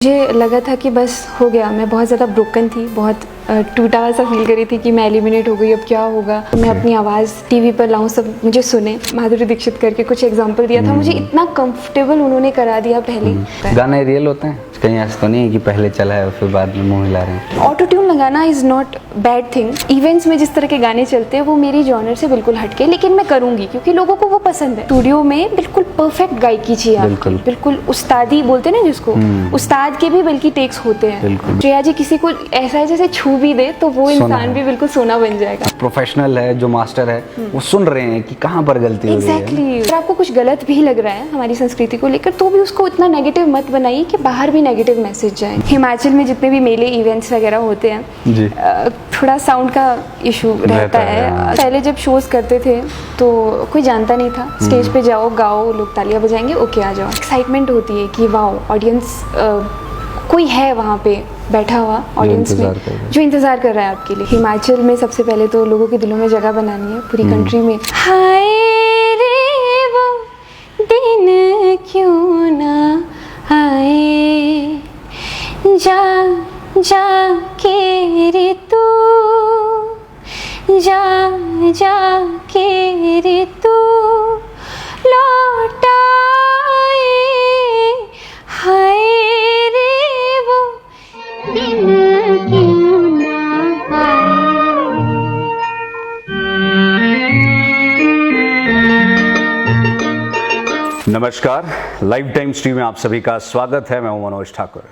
मुझे लगा था कि बस हो गया, मैं बहुत ज़्यादा ब्रोकन थी, बहुत टूटा हुआ सा फील करी थी कि मैं एलिमिनेट हो गई, अब क्या होगा। मैं अपनी आवाज़ टीवी पर लाऊं, सब मुझे सुने। माधुरी दीक्षित करके कुछ एग्जांपल दिया था, मुझे इतना कंफर्टेबल उन्होंने करा दिया पहले। गाने रियल होते हैं, कहीं ऐसा तो नहीं है कि पहले चला है और फिर बाद में मुंह हिला रहे हैं। ऑटो ट्यून लगाना is not bad thing. Events में जिस तरह के गाने चलते हैं वो मेरी जॉनर से बिल्कुल हटके, लेकिन मैं करूँगी क्योंकि लोगों को वो पसंद है। स्टूडियो में बिल्कुल परफेक्ट गायकी चाहिए आपको, बिल्कुल उस्तादी बोलते हैं ना जिसको, उस्ताद के भी बल्कि टेक्स होते हैं। श्रेया जी किसी को ऐसा है जैसे छू भी दे तो वो इंसान भी बिल्कुल सोना बन जाएगा। प्रोफेशनल है जो मास्टर है, वो सुन रहे हैं कि कहाँ पर गलती हो रही है। एग्जैक्टली। अगर आपको कुछ गलत भी लग रहा है हमारी संस्कृति को लेकर तो भी उसको इतना नेगेटिव मत बनाइए कि बाहर भी नेगेटिव मैसेज जाए। हिमाचल में जितने भी मेले इवेंट्स वगैरह होते हैं जी, थोड़ा साउंड का इशू रहता है। पहले जब शोज करते थे तो कोई जानता नहीं था, स्टेज पे जाओ, गाओ, लोग तालियां बजाएंगे, ओके आ जाओ। एक्साइटमेंट होती है कि वाओ, ऑडियंस कोई है वहाँ पे बैठा हुआ ऑडियंस में जो इंतजार कर रहा है आपके लिए। हिमाचल में सबसे पहले तो लोगों के दिलों में जगह बनानी है, पूरी कंट्री में। हाय रे वो दिन क्यों ना आए, जा जा के रे तू, जा जा के रे तू लौट आए, हाय रे वो दिन क्यों ना आए। नमस्कार, लाइव टाइम स्ट्रीम में आप सभी का स्वागत है। मैं हूं मनोज ठाकुर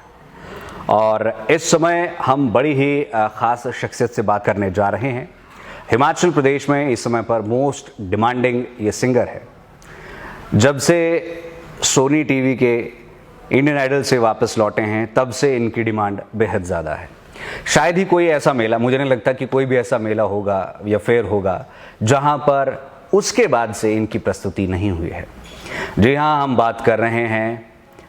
और इस समय हम बड़ी ही ख़ास शख्सियत से बात करने जा रहे हैं। हिमाचल प्रदेश में इस समय पर मोस्ट डिमांडिंग ये सिंगर है। जब से सोनी टीवी के इंडियन आइडल से वापस लौटे हैं तब से इनकी डिमांड बेहद ज़्यादा है। शायद ही कोई ऐसा मेला, मुझे नहीं लगता कि कोई भी ऐसा मेला होगा या फेयर होगा जहां पर उसके बाद से इनकी प्रस्तुति नहीं हुई है। जी हाँ, हम बात कर रहे हैं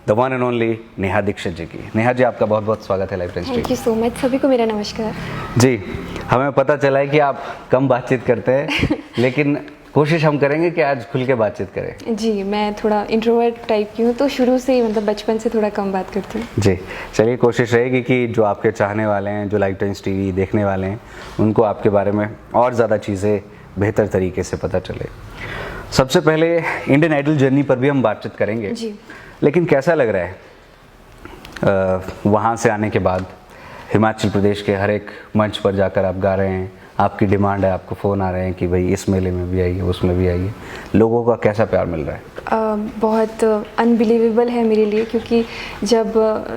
the one and only Neha Dikshit ji की। नेहा जी, आपका बहुत बहुत स्वागत है live time stream. Thank you so much. सभी को मेरा नमस्कार। जी, हमें पता चला है कि आप कम बातचीत करते हैं लेकिन कोशिश हम करेंगे कि आज खुल के बातचीत करें। जी, मैं थोड़ा इंट्रोवर्ट टाइप की हूँ तो शुरू से ही मतलब बचपन से थोड़ा कम बात करती हूँ। जी, चलिए, कोशिश रहेगी कि जो आपके चाहने वाले हैं, जो लाइव टाइम्स टीवी देखने वाले हैं, उनको आपके बारे में और ज़्यादा चीज़ें बेहतर तरीके से पता चले। सबसे पहले इंडियन आइडल जर्नी पर भी हम बातचीत करेंगे जी। लेकिन कैसा लग रहा है वहाँ से आने के बाद हिमाचल प्रदेश के हर एक मंच पर जाकर आप गा रहे हैं, आपकी डिमांड है, आपको फ़ोन आ रहे हैं कि भाई इस मेले में भी आइए, उसमें भी आइए, लोगों का कैसा प्यार मिल रहा है? बहुत अनबिलीवेबल है मेरे लिए, क्योंकि जब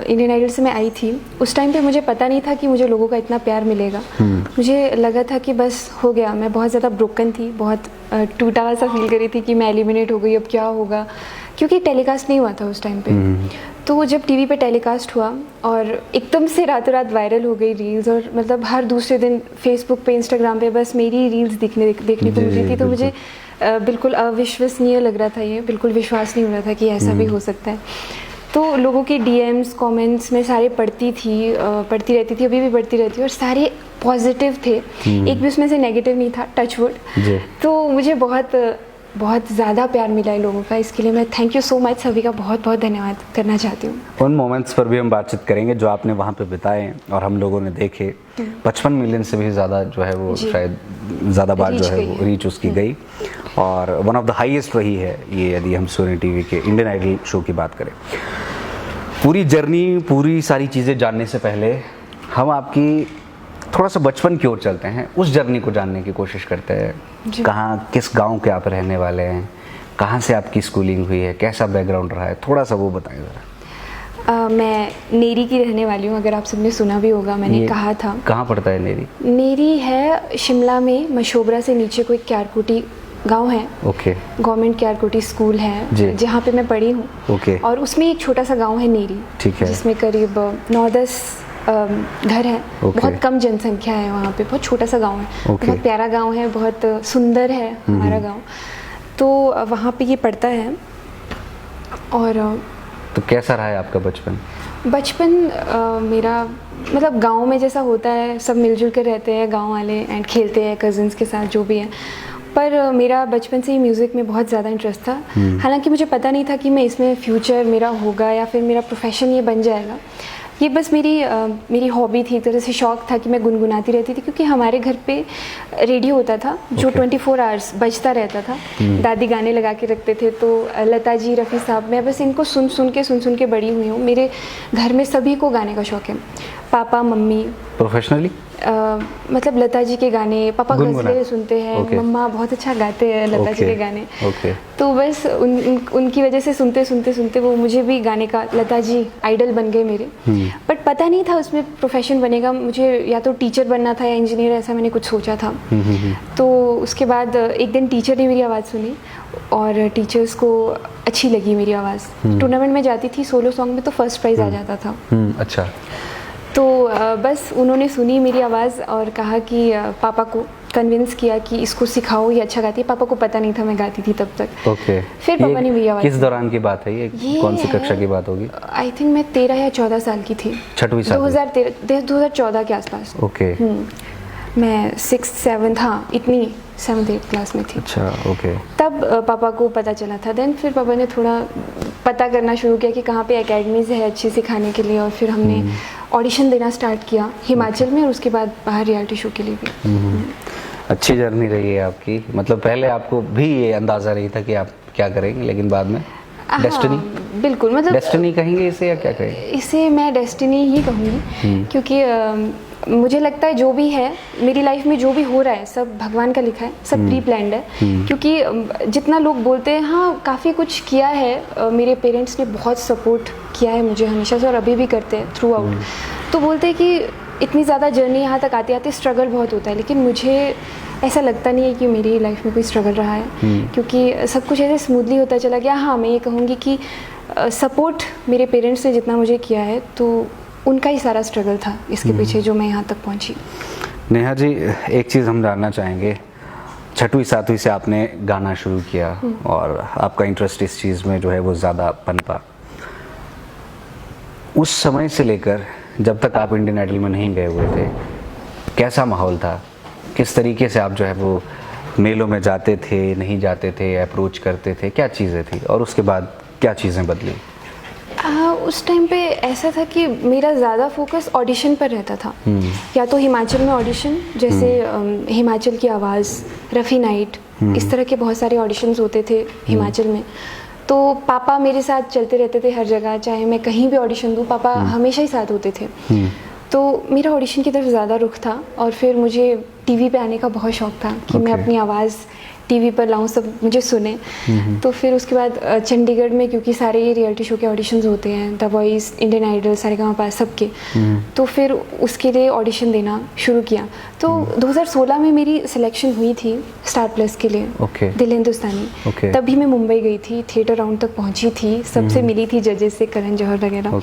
इंडियन आइडल से मैं आई थी उस टाइम पे मुझे पता नहीं था कि मुझे लोगों का इतना प्यार मिलेगा। मुझे लगा था कि बस हो गया, मैं बहुत ज़्यादा ब्रोकन थी, बहुत टूटा हुआ सा फील करी थी कि मैं एलिमिनेट हो गई, अब क्या होगा, क्योंकि टेलीकास्ट नहीं हुआ था उस टाइम पे। तो जब टीवी पे टेलीकास्ट हुआ और एकदम से रातों रात वायरल हो गई रील्स, और मतलब हर दूसरे दिन फेसबुक पे, इंस्टाग्राम पे बस मेरी रील्स देखने को मिल रही थी, तो मुझे बिल्कुल अविश्वसनीय लग रहा था। ये बिल्कुल विश्वास नहीं हो रहा था कि ऐसा भी हो सकता है। तो लोगों के डीएम्स, कमेंट्स में सारे पढ़ती रहती थी, अभी भी पढ़ती रहती हूँ, और सारे पॉजिटिव थे, एक भी उसमें से नेगेटिव नहीं था, टच वुड। तो मुझे बहुत ज़्यादा प्यार मिला है लोगों का, इसके लिए मैं थैंक यू सो मच सभी का बहुत बहुत धन्यवाद करना चाहती हूँ। उन मोमेंट्स पर भी हम बातचीत करेंगे जो आपने वहाँ पे बिताए और हम लोगों ने देखे। 55 मिलियन से भी ज़्यादा जो है वो शायद ज़्यादा बार जो है वो रीच उसकी गई, और वन ऑफ द हाईएस्ट रही है ये, यदि हम सोनी टीवी के इंडियन आइडल शो की बात करें। पूरी जर्नी, पूरी सारी चीज़ें जानने से पहले हम आपकी थोड़ा सा बचपन की ओर चलते हैं, उस जर्नी को जानने की कोशिश करते हैं। कहाँ, किस गांव के आप रहने वाले हैं, कहाँ से आपकी स्कूलिंग हुई है, कैसा बैकग्राउंड रहा है, थोड़ा सा वो बताएं ज़रा। मैं नेरी की रहने वाली हूँ, अगर आप सबने सुना भी होगा, मैंने कहा था। कहाँ पड़ता है नेरी? नेरी है शिमला में, मशोबरा से नीचे कोई क्यारकोटी गांव है। ओके। गवर्नमेंट क्यारकोटी स्कूल है जहाँ पे मैं पढ़ी हूँ। ओके। और उसमें एक छोटा सा गाँव है नेरी, ठीक है, जिसमें करीब 9-10 घर हैं। बहुत कम जनसंख्या है वहाँ पे, बहुत छोटा सा गांव है। बहुत प्यारा गांव है, बहुत सुंदर है हमारा गांव। तो वहाँ पे ये पड़ता है। और तो कैसा रहा है आपका बचपन? मेरा मतलब गांव में जैसा होता है, सब मिलजुल कर रहते हैं गांव वाले, एंड खेलते हैं कजिन्स के साथ जो भी है, पर मेरा बचपन से ही म्यूज़िक में बहुत ज़्यादा इंटरेस्ट था। हालांकि मुझे पता नहीं था कि मैं इसमें फ्यूचर मेरा होगा या फिर मेरा प्रोफेशन ये बन जाएगा। ये बस मेरी हॉबी थी, एक तरह से शौक़ था कि मैं गुनगुनाती रहती थी, क्योंकि हमारे घर पे रेडियो होता था जो 24 आवर्स बजता रहता था। दादी गाने लगा के रखते थे, तो लता जी, रफ़ी साहब, मैं बस इनको सुन सुन के बड़ी हुई हूँ। मेरे घर में सभी को गाने का शौक़ है, पापा मम्मी। प्रोफेशनली मतलब लता जी के गाने, पापा गज़लें सुनते हैं, मम्मा बहुत अच्छा गाते हैं लता जी के गाने। तो बस उनकी वजह से सुनते वो मुझे भी गाने का, लता जी आइडल बन गए मेरे। बट पता नहीं था उसमें प्रोफेशन बनेगा। मुझे या तो टीचर बनना था या इंजीनियर, ऐसा मैंने कुछ सोचा था। तो उसके बाद एक दिन टीचर ने मेरी आवाज़ सुनी और टीचर्स को अच्छी लगी मेरी आवाज़। टूर्नामेंट में जाती थी सोलो सॉन्ग में, तो फर्स्ट प्राइज़ आ जाता था। अच्छा। तो बस उन्होंने सुनी मेरी आवाज़ और कहा कि पापा को कन्विंस किया कि इसको सिखाओ, ये अच्छा गाती है। पापा को पता नहीं था मैं गाती थी तब तक। फिर पापा ने मेरी आवाज़। किस दौरान की बात है ये कौन सी कक्षा की बात होगी? आई थिंक मैं 13 या 14 साल की थी। 2014 के आसपास। मैं 6th 7th, हाँ इतनी 7th 8th क्लास में थी। अच्छा, तब पापा को पता चला था। देन फिर पापा ने थोड़ा पता करना शुरू किया कि कहाँ पे एकेडमीज़ है अच्छी सिखाने के लिए, और फिर हमने ऑडिशन देना स्टार्ट किया हिमाचल में, और उसके बाद बाहर रियलिटी शो के लिए भी। अच्छी जर्नी रही है आपकी। मतलब पहले आपको भी ये अंदाज़ा नहीं था कि आप क्या करेंगे, लेकिन बाद में डेस्टिनी। बिल्कुल, मतलब डेस्टिनी कहेंगे इसे या क्या कहेंगे? इसे मैं डेस्टिनी ही कहूँगी, क्योंकि मुझे लगता है जो भी है मेरी लाइफ में, जो भी हो रहा है सब भगवान का लिखा है, सब प्री प्लान्ड है। क्योंकि जितना लोग बोलते हैं, हाँ काफ़ी कुछ किया है, मेरे पेरेंट्स ने बहुत सपोर्ट किया है मुझे हमेशा से, और अभी भी करते हैं थ्रू आउट। तो बोलते हैं कि इतनी ज़्यादा जर्नी यहाँ तक आते आते स्ट्रगल बहुत होता है, लेकिन मुझे ऐसा लगता नहीं है कि मेरी लाइफ में कोई स्ट्रगल रहा है, क्योंकि सब कुछ ऐसे स्मूथली होता चला गया। हाँ, मैं ये कहूँगी कि सपोर्ट मेरे पेरेंट्स ने जितना मुझे किया है, तो उनका ही सारा स्ट्रगल था इसके पीछे, जो मैं यहाँ तक पहुँची। नेहा जी, एक चीज़ हम जानना चाहेंगे, 6वीं 7वीं से आपने गाना शुरू किया और आपका इंटरेस्ट इस चीज़ में जो है वो ज़्यादा पनपा। उस समय से लेकर जब तक आप इंडियन आइडल में नहीं गए हुए थे, कैसा माहौल था? किस तरीके से आप जो है वो मेलों में जाते थे, नहीं जाते थे, अप्रोच करते थे, क्या चीज़ें थी? और उसके बाद क्या चीज़ें बदली? उस टाइम पे ऐसा था कि मेरा ज़्यादा फोकस ऑडिशन पर रहता था। या तो हिमाचल में ऑडिशन, जैसे हिमाचल की आवाज़, रफ़ी नाइट, इस तरह के बहुत सारे ऑडिशंस होते थे हिमाचल में। तो पापा मेरे साथ चलते रहते थे हर जगह, चाहे मैं कहीं भी ऑडिशन दूँ, पापा हमेशा ही साथ होते थे। तो मेरा ऑडिशन की तरफ ज़्यादा रुख था, और फिर मुझे टीवी पे आने का बहुत शौक़ था कि मैं अपनी आवाज़ टीवी पर लाऊं, सब मुझे सुने। तो फिर उसके बाद चंडीगढ़ में, क्योंकि सारे ये रियलिटी शो के ऑडिशंस होते हैं, the Voice, Indian Idol, Saregamapa, सबके, तो फिर उसके लिए ऑडिशन देना शुरू किया। तो 2016 में मेरी सिलेक्शन हुई थी स्टार प्लस के लिए, दिल हिंदुस्तानी। तभी मैं मुंबई गई थी, थिएटर राउंड तक पहुंची थी, सबसे मिली थी, जजेस से, करण जौहर वगैरह।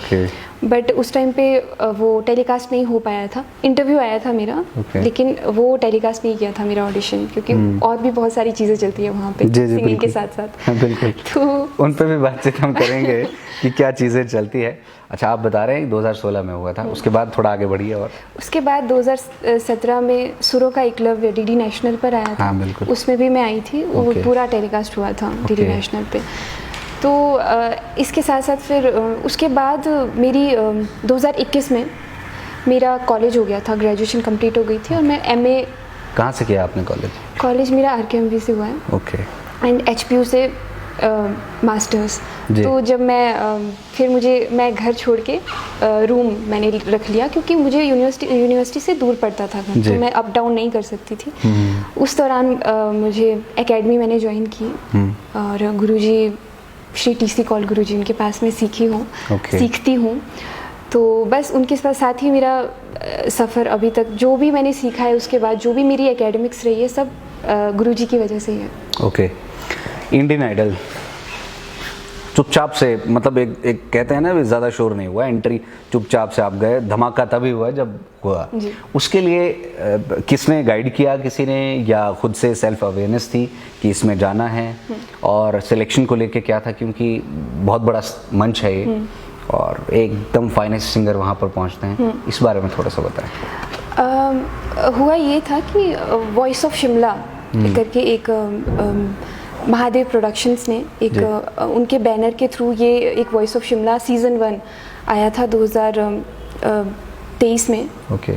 बट उस टाइम पे वो टेलीकास्ट नहीं हो पाया था। इंटरव्यू आया था मेरा, लेकिन वो टेलीकास्ट नहीं किया था मेरा ऑडिशन, क्योंकि और भी बहुत सारी चीज़ें चलती है वहाँ पे सिंगिंग के साथ साथ। बिल्कुल, तो उन पर भी बातचीत हम करेंगे कि क्या चीज़ें चलती है। अच्छा, आप बता रहे हैं 2016 में हुआ था, उसके बाद थोड़ा आगे बढ़िए। और उसके बाद 2017 में सुरों का एकलव्य डीडी नेशनल पर आया था। बिल्कुल, उसमें भी मैं आई थी, वो पूरा टेलीकास्ट हुआ था डीडी नेशनल पे। तो इसके साथ साथ फिर उसके बाद मेरी 2021 में मेरा कॉलेज हो गया था, ग्रेजुएशन कंप्लीट हो गई थी, और मैं MA। कहाँ से किया आपने कॉलेज? कॉलेज मेरा RKMV से हुआ है, एंड HPU से मास्टर्स। तो जब मैं घर छोड़ के रूम मैंने रख लिया, क्योंकि मुझे यूनिवर्सिटी से दूर पड़ता था घर, तो मैं अप डाउन नहीं कर सकती थी। उस दौरान मुझे एकेडमी मैंने ज्वाइन की, और गुरुजी श्री TC कौल गुरुजी, उनके पास मैं सीखती हूँ। तो बस उनके साथ ही मेरा सफ़र अभी तक, जो भी मैंने सीखा है उसके बाद जो भी मेरी एकेडमिक्स रही है, सब गुरुजी की वजह से ही है। इंडियन आइडल चुपचाप से, मतलब एक कहते हैं ना, ज़्यादा शोर नहीं हुआ, एंट्री चुपचाप से आप गए, धमाका तभी हुआ जब हुआ। उसके लिए किसने गाइड किया, किसी ने, या खुद से सेल्फ अवेयरनेस थी कि इसमें जाना है? और सिलेक्शन को लेके क्या था, क्योंकि बहुत बड़ा मंच है ये, और एकदम फाइनेस्ट सिंगर वहाँ पर पहुँचते हैं, इस बारे में थोड़ा सा बताएं। हुआ ये था कि वॉइस ऑफ शिमला करके एक महादेव प्रोडक्शंस ने एक उनके बैनर के थ्रू ये एक वॉइस ऑफ शिमला सीज़न 1 आया था 2023 में। ओके।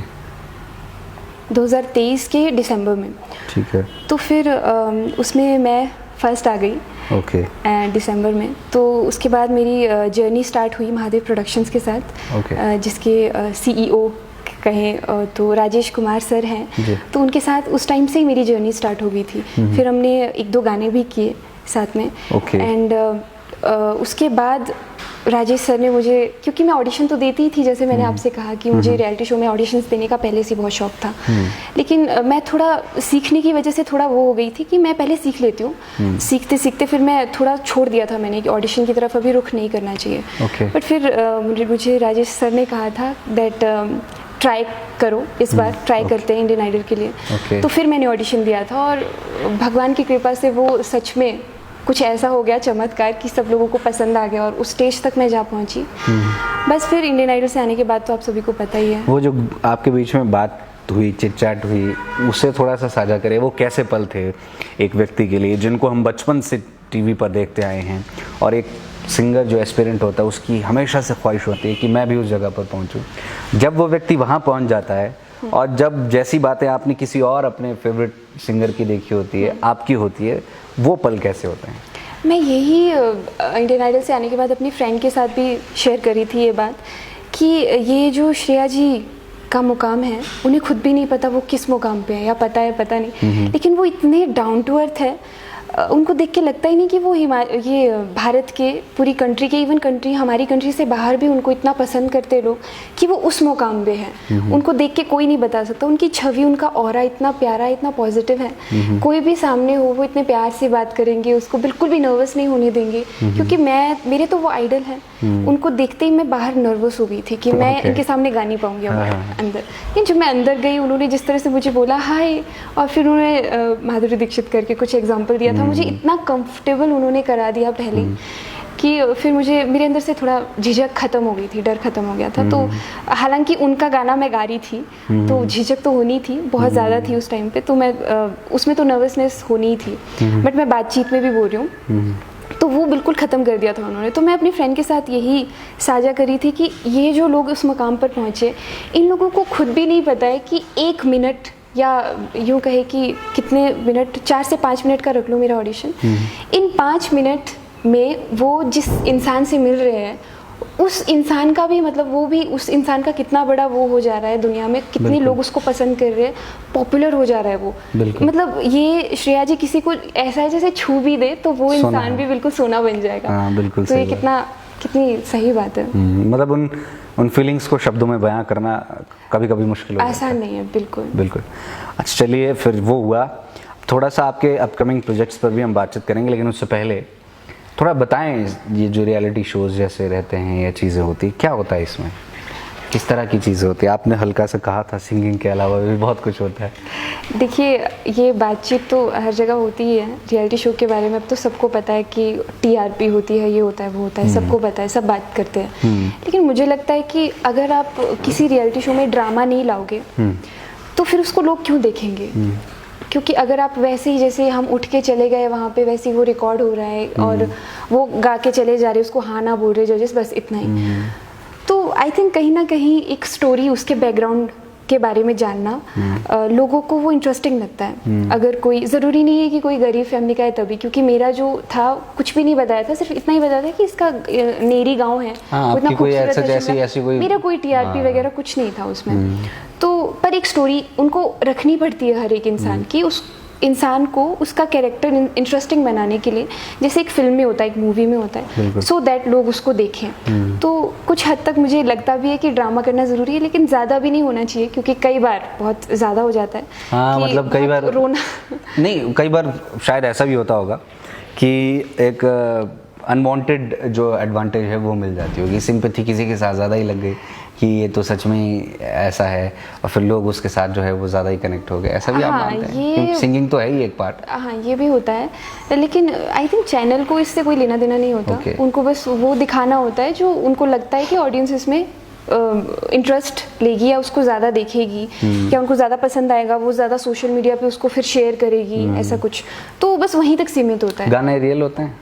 2023 के दिसंबर में। ठीक है। तो फिर उसमें मैं फर्स्ट आ गई। ओके। दिसंबर में। तो उसके बाद मेरी जर्नी स्टार्ट हुई महादेव प्रोडक्शंस के साथ। ओके। जिसके सीईओ कहें तो राजेश कुमार सर हैं। तो उनके साथ उस टाइम से ही मेरी जर्नी स्टार्ट हो गई थी। फिर हमने 1-2 गाने भी किए साथ में। ओके। एंड उसके बाद राजेश सर ने मुझे, क्योंकि मैं ऑडिशन तो देती ही थी, जैसे मैंने आपसे कहा कि मुझे रियलिटी शो में ऑडिशंस देने का पहले से बहुत शौक था। लेकिन मैं थोड़ा सीखने की वजह से थोड़ा वो हो गई थी कि मैं पहले सीख लेती हूँ। सीखते सीखते फिर मैं थोड़ा छोड़ दिया था मैंने कि ऑडिशन की तरफ अभी रुख नहीं करना चाहिए। बट फिर मुझे राजेश सर ने कहा था दैट ट्राई करो, इस बार ट्राई करते हैं इंडियन आइडल के लिए। तो फिर मैंने ऑडिशन दिया था और भगवान की कृपा से वो सच में कुछ ऐसा हो गया चमत्कार कि सब लोगों को पसंद आ गया और उस स्टेज तक मैं जा पहुंची। बस फिर इंडियन आइडल से आने के बाद तो आप सभी को पता ही है। वो जो आपके बीच में बात हुई, चिट-चैट हुई, उससे थोड़ा सा साझा करें। वो कैसे पल थे एक व्यक्ति के लिए जिनको हम बचपन से टीवी पर देखते आए हैं, और एक सिंगर जो एस्पिरेंट होता है उसकी हमेशा से ख्वाहिश होती है कि मैं भी उस जगह पर पहुंचूं। जब वो व्यक्ति वहां पहुंच जाता है और जब जैसी बातें आपने किसी और अपने फेवरेट सिंगर की देखी होती है, आपकी होती है, वो पल कैसे होते हैं? मैं यही इंडियन आइडल से आने के बाद अपनी फ्रेंड के साथ भी शेयर करी थी ये बात कि ये जो श्रेया जी का मुकाम है, उन्हें खुद भी नहीं पता वो किस मुकाम पे है, या पता है पता नहीं, लेकिन वो इतने डाउन टू अर्थ है। उनको देख के लगता ही नहीं कि वो ये भारत के पूरी कंट्री के, इवन कंट्री हमारी कंट्री से बाहर भी उनको इतना पसंद करते लोग कि वो उस मुकाम पे है। उनको देख के कोई नहीं बता सकता। उनकी छवि, उनका ऑरा इतना प्यारा, इतना पॉजिटिव है। कोई भी सामने हो वो इतने प्यार से बात करेंगे, उसको बिल्कुल भी नर्वस नहीं होने देंगे। क्योंकि मेरे तो वो आइडल हैं। उनको देखते ही मैं बाहर नर्वस हो गई थी कि मैं इनके सामने गा नहीं पाऊंगी अंदर। लेकिन जब मैं अंदर गई, उन्होंने जिस तरह से मुझे बोला हाय, और फिर उन्होंने माधुरी दीक्षित करके कुछ एग्जाम्पल दिया था, मुझे इतना कंफर्टेबल उन्होंने करा दिया पहले कि फिर मुझे मेरे अंदर से थोड़ा झिझक खत्म हो गई थी, डर खत्म हो गया था। तो हालांकि उनका गाना मैं गा रही थी तो झिझक तो होनी थी, बहुत ज़्यादा थी उस टाइम पे, तो मैं उसमें तो नर्वसनेस होनी ही थी। बट मैं बातचीत में भी बोल रही हूँ, तो वो बिल्कुल ख़त्म कर दिया था उन्होंने। तो मैं अपनी फ्रेंड के साथ यही साझा करी थी कि ये जो लोग उस मुकाम पर पहुँचे, इन लोगों को खुद भी नहीं पता है कि 1 मिनट, या यूँ कहे कि कितने मिनट, 4 से 5 मिनट का रख लो मेरा ऑडिशन, इन 5 मिनट में वो जिस इंसान से मिल रहे हैं, उस इंसान का भी मतलब, वो भी उस इंसान का कितना बड़ा वो हो जा रहा है दुनिया में, कितने लोग उसको पसंद कर रहे हैं, पॉपुलर हो जा रहा है वो। मतलब ये श्रेया जी किसी को ऐसा है जैसे छू भी दे तो वो इंसान भी बिल्कुल सोना बन जाएगा। बिल्कुल। तो ये कितनी सही बात है। मतलब उन फीलिंग्स को शब्दों में बयां करना कभी कभी मुश्किल हो जाता है। आसान नहीं है। बिल्कुल। अच्छा, चलिए फिर वो हुआ। थोड़ा सा आपके अपकमिंग प्रोजेक्ट्स पर भी हम बातचीत करेंगे, लेकिन उससे पहले थोड़ा बताएं, ये जो रियलिटी शोज जैसे रहते हैं या चीज़ें होती, क्या होता है इसमें, किस तरह की चीज़ें होती है? आपने हल्का सा कहा था सिंगिंग के अलावा भी बहुत कुछ होता है। देखिए, ये बातचीत तो हर जगह होती ही है रियलिटी शो के बारे में। अब तो सबको पता है कि TRP होती है, ये होता है, वो होता है, सबको पता है, सब बात करते हैं। लेकिन मुझे लगता है कि अगर आप किसी रियलिटी शो में ड्रामा नहीं लाओगे तो फिर उसको लोग क्यों देखेंगे? क्योंकि अगर आप वैसे ही, जैसे हम उठ के चले गए वहाँ पे, वैसे ही वो रिकॉर्ड हो रहा है और वो गा के चले जा रहे, उसको हाँ ना बोल रहे जजेस, बस इतना ही। तो आई थिंक कहीं ना कहीं एक स्टोरी, उसके बैकग्राउंड के बारे में जानना लोगों को वो इंटरेस्टिंग लगता है। अगर कोई, ज़रूरी नहीं है कि कोई गरीब फैमिली का है तभी, क्योंकि मेरा जो था कुछ भी नहीं बताया था, सिर्फ इतना ही बताया था कि इसका नेरी गांव है, इतना खूबसूरत है। मेरा कोई TRP वगैरह कुछ नहीं था उसमें। तो पर एक स्टोरी उनको रखनी पड़ती है हर एक इंसान की, उस इंसान को उसका कैरेक्टर इंटरेस्टिंग बनाने के लिए, जैसे एक फिल्म में होता है, एक मूवी में होता है, सो दैट लोग उसको देखें। तो कुछ हद तक मुझे लगता भी है कि ड्रामा करना ज़रूरी है, लेकिन ज़्यादा भी नहीं होना चाहिए, क्योंकि कई बार बहुत ज़्यादा हो जाता है। हाँ, मतलब कई बार रोना नहीं, कई बार शायद ऐसा भी होता होगा कि एक अनवांटेड जो एडवांटेज है वो मिल जाती होगी, सिंपैथी किसी के साथ ज़्यादा ही लग गई कि ये तो सच में ही ऐसा है, और फिर लोग उसके साथ जो है वो ज़्यादा ही कनेक्ट हो गए। ऐसा भी आप मानते हैं? क्योंकि सिंगिंग तो है ही एक पार्ट। हाँ, ये भी होता है, लेकिन आई थिंक चैनल को इससे कोई लेना देना नहीं होता। उनको बस वो दिखाना होता है जो उनको लगता है कि ऑडियंस इसमें इंटरेस्ट लेगी या उसको ज़्यादा देखेगी, या उनको ज़्यादा पसंद आएगा, वो ज़्यादा सोशल मीडिया पे उसको फिर शेयर करेगी, ऐसा कुछ। तो बस वहीं तक सीमित होता है। गाने रियल होते हैं,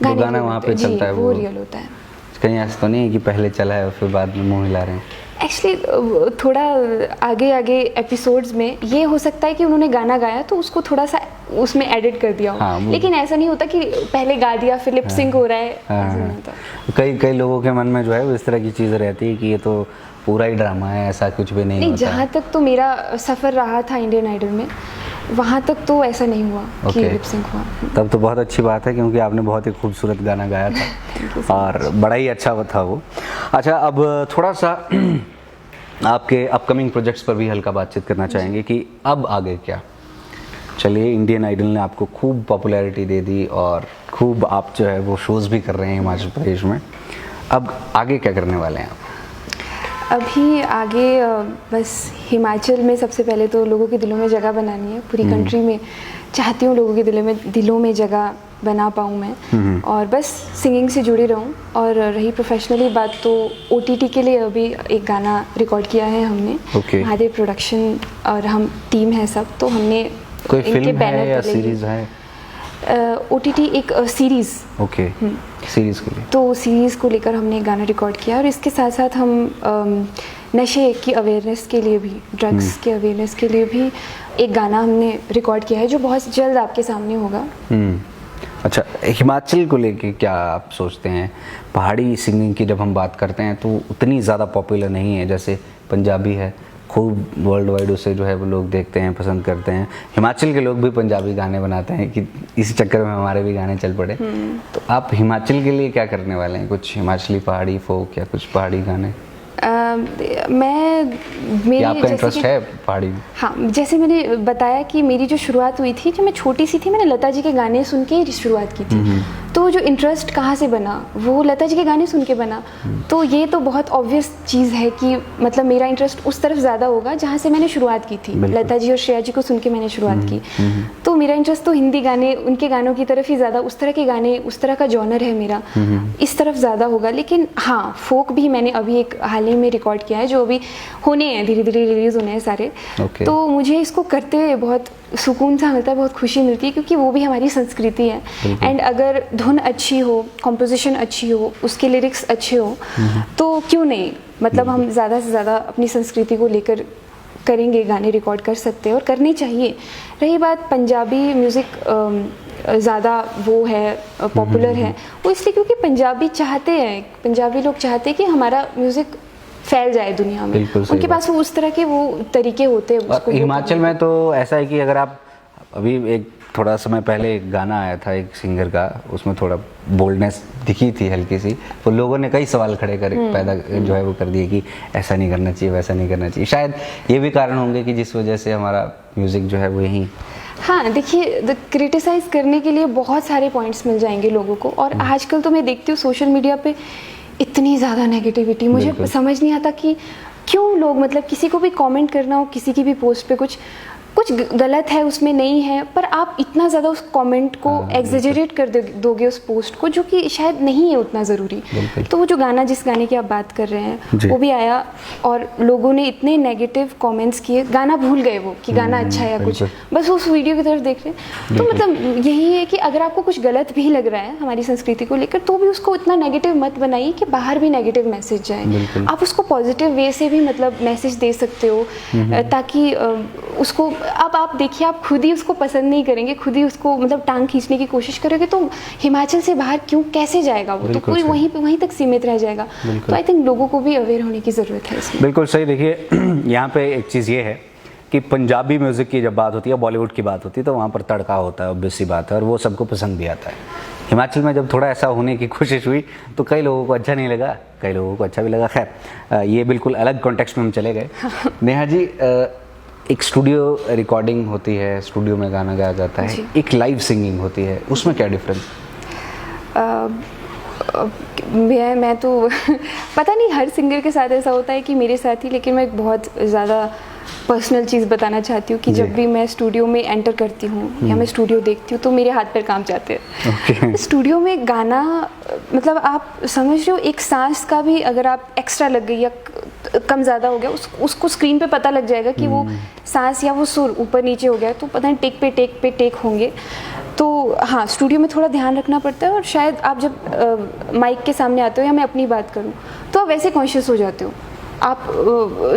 गाना वहाँ पे चलता है वो रियल होता है। कहीं ऐसा तो नहीं है कि पहले चला है और फिर बाद में मुँह हिला रहे हैं? एक्चुअली थोड़ा आगे आगे एपिसोड्स में ये हो सकता है कि उन्होंने गाना गाया तो उसको थोड़ा सा उसमें एडिट कर दिया हो। हाँ, लेकिन ऐसा नहीं होता कि पहले गा दिया फिर लिप सिंक हो रहा है, ऐसा नहीं होता। कई लोगों के मन में जो है वो इस तरह की चीज़ रहती है कि ये तो पूरा ही ड्रामा है, ऐसा कुछ भी नहीं होता। जहाँ तक तो मेरा सफ़र रहा था इंडियन आइडल में, वहाँ तक तो ऐसा नहीं हुआ कि लिप सिंक हुआ। तब तो बहुत अच्छी बात है, क्योंकि आपने बहुत ही खूबसूरत गाना गाया था और बड़ा ही अच्छा था वो। अच्छा, अब थोड़ा सा आपके अपकमिंग प्रोजेक्ट्स पर भी हल्का बातचीत करना चाहेंगे कि अब आगे क्या? चलिए, इंडियन आइडल ने आपको खूब पॉपुलैरिटी दे दी और खूब आप जो है वो शोज़ भी कर रहे हैं हिमाचल प्रदेश में। अब आगे क्या करने वाले हैं आप? अभी आगे बस हिमाचल में सबसे पहले तो लोगों के दिलों में जगह बनानी है। पूरी कंट्री में चाहती हूँ लोगों के दिलों में जगह बना पाऊँ मैं, और बस सिंगिंग से जुड़ी रहूँ। और रही प्रोफेशनली बात, तो OTT के लिए अभी एक गाना रिकॉर्ड किया है हमने। महादेव प्रोडक्शन और हम टीम है सब, तो हमने कोई फिल्म है या सीरीज है? OTT एक सीरीज़। ओके, सीरीज़ के लिए। तो सीरीज़ को लेकर हमने एक गाना रिकॉर्ड किया, और इसके साथ साथ हम नशे की अवेयरनेस के लिए भी, ड्रग्स के अवेयरनेस के लिए भी एक गाना हमने रिकॉर्ड किया है, जो बहुत जल्द आपके सामने होगा। अच्छा, हिमाचल को लेके क्या आप सोचते हैं? पहाड़ी सिंगिंग की जब हम बात करते हैं तो उतनी ज़्यादा पॉपुलर नहीं है जैसे पंजाबी है। खूब वर्ल्ड वाइड उसे जो है वो लोग देखते हैं, पसंद करते हैं। हिमाचल के लोग भी पंजाबी गाने बनाते हैं कि इसी चक्कर में हमारे भी गाने चल पड़े। तो आप हिमाचल के लिए क्या करने वाले हैं? कुछ हिमाचली पहाड़ी फोक या कुछ पहाड़ी गाने? मेरी आपका इंटरेस्ट है पहाड़ी में? हाँ, जैसे मैंने बताया कि मेरी जो शुरुआत हुई थी, जब मैं छोटी सी थी, मैंने लता जी के गाने सुन के शुरुआत की थी। तो जो इंटरेस्ट कहाँ से बना, वो लता जी के गाने सुन के बना। तो ये तो बहुत ऑब्वियस चीज़ है कि मतलब मेरा इंटरेस्ट उस तरफ ज़्यादा होगा जहाँ से मैंने शुरुआत की थी। लता जी और श्रेया जी को सुन के मैंने शुरुआत की। तो मेरा इंटरेस्ट तो हिंदी गाने, उनके गानों की तरफ ही ज़्यादा, उस तरह के गाने, उस तरह का जॉनर है मेरा, इस तरफ ज़्यादा होगा। लेकिन हाँ, फोक भी मैंने अभी एक हाल ही में रिकॉर्ड किया है, जो अभी होने हैं, धीरे धीरे रिलीज़ होने हैं सारे। तो मुझे इसको करते हुए बहुत सुकून सा मिलता है, बहुत खुशी मिलती है, क्योंकि वो भी हमारी संस्कृति है। एंड अगर धुन अच्छी हो, कॉम्पोजिशन अच्छी हो, उसके लिरिक्स अच्छे हो, तो क्यों नहीं, मतलब हम ज़्यादा से ज़्यादा अपनी संस्कृति को लेकर करेंगे, गाने रिकॉर्ड कर सकते हैं और करनी चाहिए। रही बात पंजाबी म्यूज़िक ज़्यादा वो है, पॉपुलर है, वो इसलिए क्योंकि पंजाबी चाहते हैं, पंजाबी लोग चाहते हैं कि हमारा म्यूज़िक फैल जाए दुनिया में। उनके पास वो उस तरह के वो तरीके होते हैं। हिमाचल में तो ऐसा है कि अगर आप अभी एक थोड़ा समय पहले एक गाना आया था एक सिंगर का, उसमें थोड़ा बोल्डनेस दिखी थी हल्की सी, तो लोगों ने कई सवाल खड़े कर पैदा जो है वो कर दिए कि ऐसा नहीं करना चाहिए, वैसा नहीं करना चाहिए। शायद ये भी कारण होंगे कि जिस वजह से हमारा म्यूज़िक जो है वो यहीं। हाँ, देखिए, क्रिटिसाइज़ करने के लिए बहुत सारे पॉइंट्स मिल जाएंगे लोगों को। और आजकल तो मैं देखती हूँ सोशल मीडिया पे इतनी ज़्यादा नेगेटिविटी, मुझे समझ नहीं आता कि क्यों लोग, मतलब किसी को भी कमेंट करना हो, किसी की भी पोस्ट पे कुछ गलत है उसमें नहीं है, पर आप इतना ज़्यादा उस कमेंट को एग्जेजरेट कर दोगे उस पोस्ट को, जो कि शायद नहीं है उतना ज़रूरी। तो वो जो गाना, जिस गाने की आप बात कर रहे हैं, वो भी आया और लोगों ने इतने नेगेटिव कमेंट्स किए, गाना भूल गए वो कि गाना अच्छा है या कुछ, बस उस वीडियो की तरफ देख रहे हैं। तो मतलब यही है कि अगर आपको कुछ गलत भी लग रहा है हमारी संस्कृति को लेकर, तो भी उसको इतना नेगेटिव मत बनाइए कि बाहर भी नेगेटिव मैसेज जाए। आप उसको पॉजिटिव वे से भी मतलब मैसेज दे सकते हो, ताकि उसको अब आप देखिए, आप खुद ही उसको पसंद नहीं करेंगे, खुद ही उसको मतलब टांग खींचने की कोशिश करोगे, तो हिमाचल से बाहर क्यों, कैसे जाएगा वो? तो कोई वहीं तक सीमित रह जाएगा। तो आई थिंक लोगों को भी अवेयर होने की ज़रूरत है इसमें। बिल्कुल सही। देखिए, यहाँ पे एक चीज़ ये है कि पंजाबी म्यूज़िक की जब बात होती है, बॉलीवुड की बात होती है, तो वहाँ पर तड़का होता है, ऑब्वियस सी बात है, और वो सबको पसंद भी आता है। हिमाचल में जब थोड़ा ऐसा होने की कोशिश हुई तो कई लोगों को अच्छा नहीं लगा, कई लोगों को अच्छा भी लगा। खैर, ये बिल्कुल अलग कॉन्टेक्स्ट में हम चले गए। नेहा जी, एक स्टूडियो रिकॉर्डिंग होती है, स्टूडियो में गाना गाया जाता है, एक लाइव सिंगिंग होती है, उसमें क्या डिफरेंस? मैं तो पता नहीं हर सिंगर के साथ ऐसा होता है कि मेरे साथ ही, लेकिन मैं बहुत ज़्यादा पर्सनल चीज़ बताना चाहती हूँ कि जी। जब भी मैं स्टूडियो में एंटर करती हूँ या मैं स्टूडियो देखती हूँ तो मेरे हाथ पैर कांप जाते हैं। ओके। स्टूडियो में गाना, मतलब आप समझ रहे हो, एक सांस का भी अगर आप एक्स्ट्रा लग गई या कम ज़्यादा हो गया, उसको स्क्रीन पे पता लग जाएगा कि वो सांस या वो सुर ऊपर नीचे हो गया, तो पता नहीं टेक पे टेक होंगे। तो हाँ, स्टूडियो में थोड़ा ध्यान रखना पड़ता है। और शायद आप जब माइक के सामने आते हो, या मैं अपनी बात करूँ, तो आप वैसे कॉन्शियस हो जाते हो, आप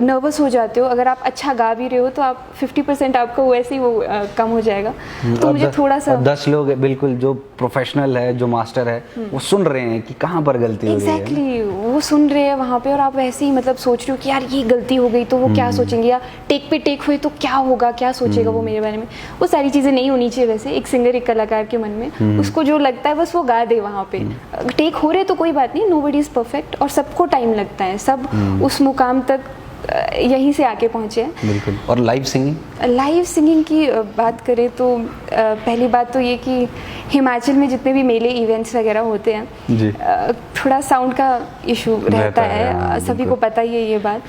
नर्वस हो जाते हो। अगर आप अच्छा गा भी रहे हो तो आप 50% आपका वैसे ही वो कम हो जाएगा। तो मुझे थोड़ा सा 10 लोग बिल्कुल जो प्रोफेशनल है, जो मास्टर है, वो सुन रहे हैं कि कहाँ पर गलती हो रही है। एग्जैक्टली, वो सुन रहे हैं वहाँ पे, और आप वैसे ही मतलब सोच रहे हो कि यार ये गलती हो गई तो वो क्या सोचेंगे, या टेक पे टेक हुई तो क्या होगा, क्या सोचेगा वो मेरे बारे में। वो सारी चीज़ें नहीं होनी चाहिए वैसे एक सिंगर, एक कलाकार के मन में। उसको जो लगता है बस वो गा दे वहाँ पे। टेक हो रहे तो कोई बात नहीं, नोबडी इज़ परफेक्ट, और सबको टाइम लगता है, सब उस मुकाम तक यहीं से आके पहुँचे हैं। बिल्कुल। और लाइव सिंगिंग की बात करें तो पहली बात तो ये कि हिमाचल में जितने भी मेले इवेंट्स वगैरह होते हैं जी। थोड़ा साउंड का इशू रहता है, हाँ, सभी को पता ही है ये बात।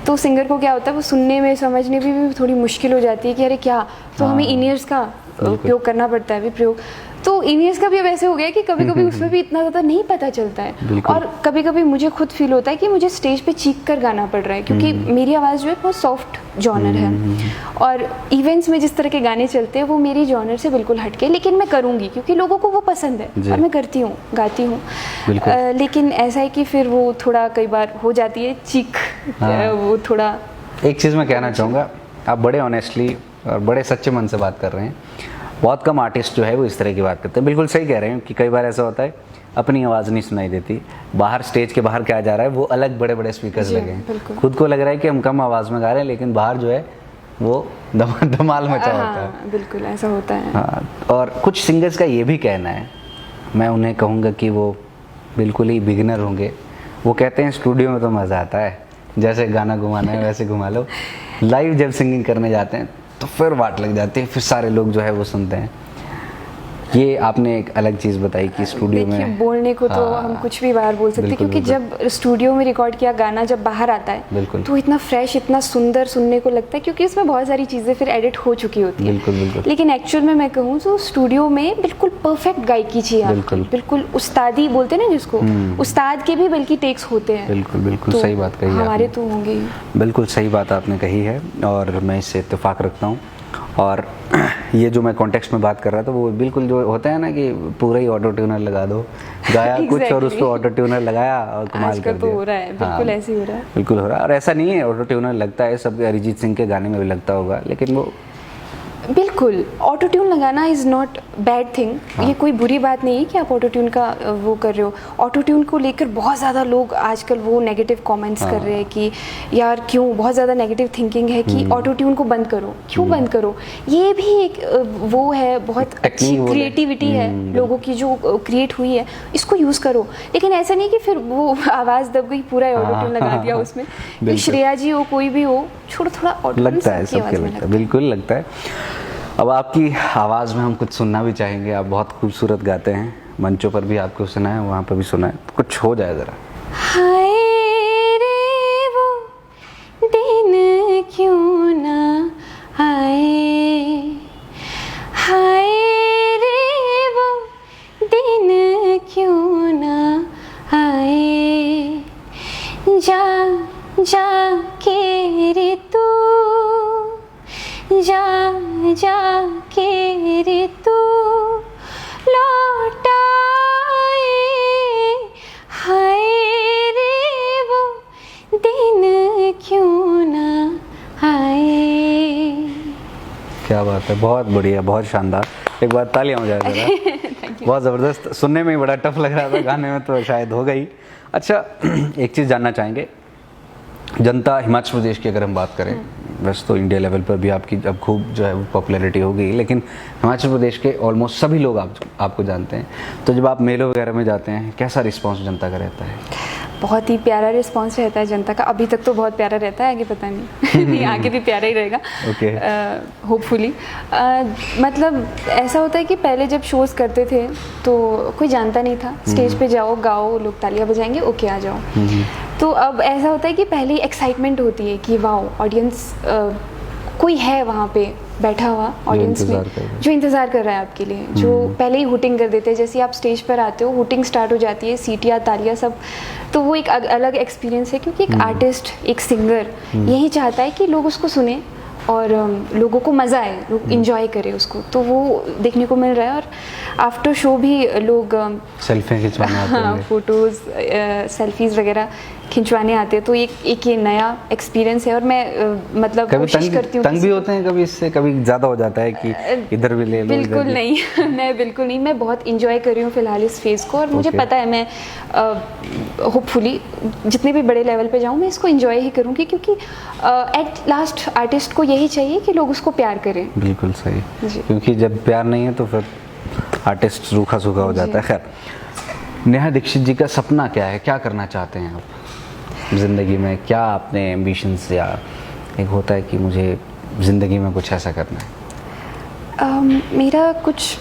तो सिंगर को क्या होता है, वो सुनने में समझने में भी थोड़ी मुश्किल हो जाती है कि अरे क्या, तो हमें इन ईयर्स का उपयोग करना पड़ता है, प्रयोग। तो इन ईयर्स का भी अब ऐसे हो गया कि कभी कभी उसमें भी इतना ज़्यादा नहीं पता चलता है। और कभी कभी मुझे खुद फील होता है कि मुझे स्टेज पे चीख कर गाना पड़ रहा है, क्योंकि मेरी आवाज़ जो है बहुत सॉफ्ट जॉनर है, और इवेंट्स में जिस तरह के गाने चलते हैं वो मेरी जॉनर से बिल्कुल हटके, लेकिन मैं करूँगी क्योंकि लोगों को वो पसंद है और मैं करती हूँ, गाती हूँ। लेकिन ऐसा है कि फिर वो थोड़ा कई बार हो जाती है चीख। वो थोड़ा एक चीज़ मैं कहना चाहूँगा, आप बड़े ऑनेस्टली और बड़े सच्चे मन से बात कर रहे हैं। बहुत कम आर्टिस्ट जो है वो इस तरह की बात करते हैं। बिल्कुल सही कह रहे हैं कि कई बार ऐसा होता है अपनी आवाज़ नहीं सुनाई देती, बाहर स्टेज के बाहर क्या जा रहा है वो अलग बड़े बड़े स्पीकर्स लगे हैं, खुद को लग रहा है कि हम कम आवाज़ में गा रहे हैं, लेकिन बाहर जो है वो धमाल मचा होता है। बिल्कुल ऐसा होता है। हाँ, और कुछ सिंगर्स का ये भी कहना है, मैं उन्हें कहूँगा कि वो बिल्कुल ही बिगिनर होंगे, वो कहते हैं स्टूडियो में तो मज़ा आता है, जैसे गाना घुमाना है वैसे घुमा लो, लाइव जब सिंगिंग करने जाते हैं तो फिर वाट लग जाती है, फिर सारे लोग जो है वो सुनते हैं। ये आपने एक अलग चीज़ बताई कि स्टूडियो में बोलने को तो हम कुछ भी बाहर बोल सकते हैं, क्योंकि जब स्टूडियो में रिकॉर्ड किया गाना जब बाहर आता है तो इतना फ्रेश, इतना सुंदर सुनने को लगता है, क्योंकि इसमें बहुत सारी चीज़ें फिर एडिट हो चुकी होती है। लेकिन एक्चुअल में मैं कहूँ तो स्टूडियो में बिल्कुल परफेक्ट गायकी चाहिए आपको, बिल्कुल उस्तादी बोलते हैं ना जिसको, उस्ताद के भी बल्कि टेक्स होते हैं। बिल्कुल सही बात कही हमारे तो होंगे। बिल्कुल सही बात आपने कही है और मैं इससे इत्तेफाक रखता हूँ। और ये जो मैं कॉन्टेक्स्ट में बात कर रहा था वो बिल्कुल जो होता है ना कि पूरा ही ऑटो ट्यूनर लगा दो, गाया कुछ और उसको ऑटो ट्यूनर लगाया और कमाल कर दिया। हो रहा है, बिल्कुल ऐसे ही हो रहा है। बिल्कुल हो रहा है, और ऐसा नहीं है ऑटो ट्यूनर लगता है सब अरिजीत सिंह के गाने में भी लगता होगा, लेकिन वो बिल्कुल ऑटो ट्यून लगाना इज़ नॉट बैड थिंग। ये कोई बुरी बात नहीं है कि आप ऑटो ट्यून का वो कर रहे हो। ऑटो ट्यून को लेकर बहुत ज़्यादा लोग आजकल वो नेगेटिव कमेंट्स कर रहे हैं कि यार क्यों, बहुत ज़्यादा नेगेटिव थिंकिंग है कि ऑटो ट्यून को बंद करो, क्यों बंद करो। ये भी एक वो है, बहुत अच्छी क्रिएटिविटी है लोगों की जो क्रिएट हुई है, इसको यूज़ करो। लेकिन ऐसा नहीं कि फिर वो आवाज़ दब गई पूरा ऑटो ट्यून लगा दिया उसमें। श्रेया जी हो, कोई भी हो, छोड़ो थोड़ा ऑटो ट्यून लगता है, सबके लगता है, बिल्कुल लगता है। अब आपकी आवाज़ में हम कुछ सुनना भी चाहेंगे, आप बहुत खूबसूरत गाते हैं, मंचों पर भी आपको सुना है, वहाँ पर भी सुना है, कुछ हो जाए ज़रा। हाय रे वो दिन क्यों ना आए, हाय रे वो दिन क्यों ना आए, जा जा के रे तू, जा जा के रे तू लौट आए, हाय रे वो दिन क्यों ना आए। क्या बात है, बहुत बढ़िया, बहुत शानदार, एक बार तालियां हो जाए जरा। बहुत ज़बरदस्त, सुनने में ही बड़ा टफ लग रहा था, गाने में तो शायद हो गई। अच्छा, एक चीज़ जानना चाहेंगे, जनता हिमाचल प्रदेश की अगर हम बात करें, वैसे तो इंडिया लेवल पर भी आपकी अब खूब जो है वो पॉपुलैरिटी हो गई, लेकिन हिमाचल प्रदेश के ऑलमोस्ट सभी लोग आपको जानते हैं, तो जब आप मेलों वगैरह में जाते हैं कैसा रिस्पांस जनता का रहता है? बहुत ही प्यारा रिस्पांस रहता है जनता का। अभी तक तो बहुत प्यारा रहता है, आगे पता नहीं नहीं आगे भी प्यारा ही रहेगा होपफुली। मतलब ऐसा होता है कि पहले जब शोज़ करते थे तो कोई जानता नहीं था, स्टेज पे जाओ गाओ, लोग तालियां बजाएंगे, ओके आ जाओ। तो अब ऐसा होता है कि पहले ही एक्साइटमेंट होती है कि वाओ ऑडियंस कोई है वहाँ पे बैठा हुआ ऑडियंस में जो इंतज़ार कर रहा है आपके लिए, जो पहले ही हुटिंग कर देते हैं। जैसे आप स्टेज पर आते हो, हुटिंग स्टार्ट हो जाती है, सीटियाँ तालियाँ सब, तो वो एक अलग एक्सपीरियंस है। क्योंकि एक आर्टिस्ट, एक सिंगर यही चाहता है कि लोग उसको सुने और लोगों को मज़ा आए, लोग इंजॉय करें उसको, तो वो देखने को मिल रहा है। और आफ्टर शो भी लोग सेल्फी खिंचवाने आते हैं, फोटोज़ सेल्फीज़ वगैरह खिंचवाने आते हैं। तो एक ये नया एक्सपीरियंस है और मैं मतलब कोशिश करती हूँ। तंग भी होते हैं कभी इससे, कभी ज़्यादा हो जाता है कि इधर भी ले लो? बिल्कुल नहीं मैं बिल्कुल नहीं, मैं बहुत इंजॉय कर रही हूँ फ़िलहाल इस फेज़ को। और मुझे पता है मैं होपफुली जितने भी बड़े लेवल पे जाऊँ मैं इसको इंजॉय ही करूँगी, क्योंकि एट लास्ट आर्टिस्ट को यही चाहिए कि लोग उसको प्यार करें। बिल्कुल सही, क्योंकि जब प्यार नहीं है तो फिर आर्टिस्ट रूखा सूखा हो जाता है। खैर, नेहा दीक्षित जी का सपना क्या है, क्या करना चाहते हैं आप ज़िंदगी में? क्या अपने एम्बिशंस, या एक होता है कि मुझे ज़िंदगी में कुछ ऐसा करना है? मेरा कुछ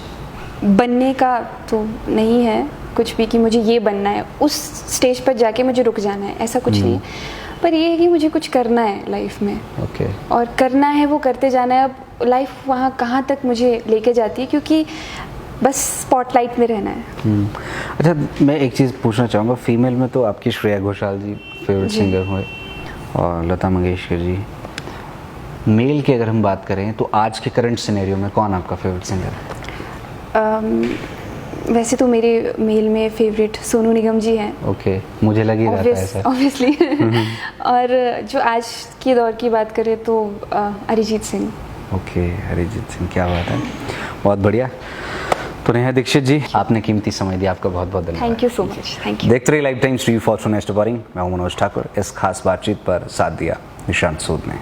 बनने का तो नहीं है कुछ भी कि मुझे ये बनना है, उस स्टेज पर जाके मुझे रुक जाना है, ऐसा कुछ नहीं है। पर ये है कि मुझे कुछ करना है लाइफ में, और करना है वो करते जाना है। अब लाइफ वहाँ कहाँ तक मुझे लेके जाती है, क्योंकि बस स्पॉटलाइट में रहना है। अच्छा, मैं एक चीज़ पूछना चाहूँगा, फीमेल में तो आपकी श्रेया घोषाल जी फेवरेट सिंगर हुए और लता मंगेशकर जी। मेल की अगर हम बात करें तो आज के करंट सिनेरियो में कौन आपका फेवरेट सिंगर है? वैसे तो मेरे मेल में फेवरेट सोनू निगम जी हैं। मुझे लग ही रहा था ऐसा, ऑब्वियसली और जो आज के दौर की बात करें तो अरिजीत सिंह। अरिजीत सिंह, क्या बात है, बहुत बढ़िया। तो नेहा दीक्षित जी, आपने कीमती समय दिया, आपका बहुत बहुत धन्यवाद। Thank you so much. Thank you. देखते रहिए life times TV for next boring. मैं हूं मनोज ठाकुर। इस खास बातचीत पर साथ दिया निशांत सूद ने।